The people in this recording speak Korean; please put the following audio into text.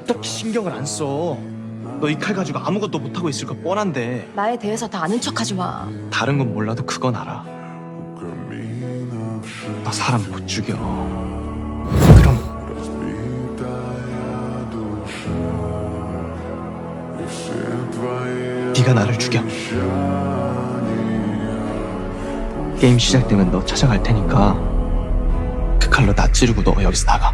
어떻게 신경을 안 써? 너 이 칼 가지고 아무것도 못하고 있을 거 뻔한데. 나에 대해서 다 아는 척하지 마. 다른 건 몰라도 그건 알아. 너 사람 못 죽여. 그럼 네가 나를 죽여. 게임 시작되면 너 찾아갈 테니까 그 칼로 나 찌르고 너 여기서 나가.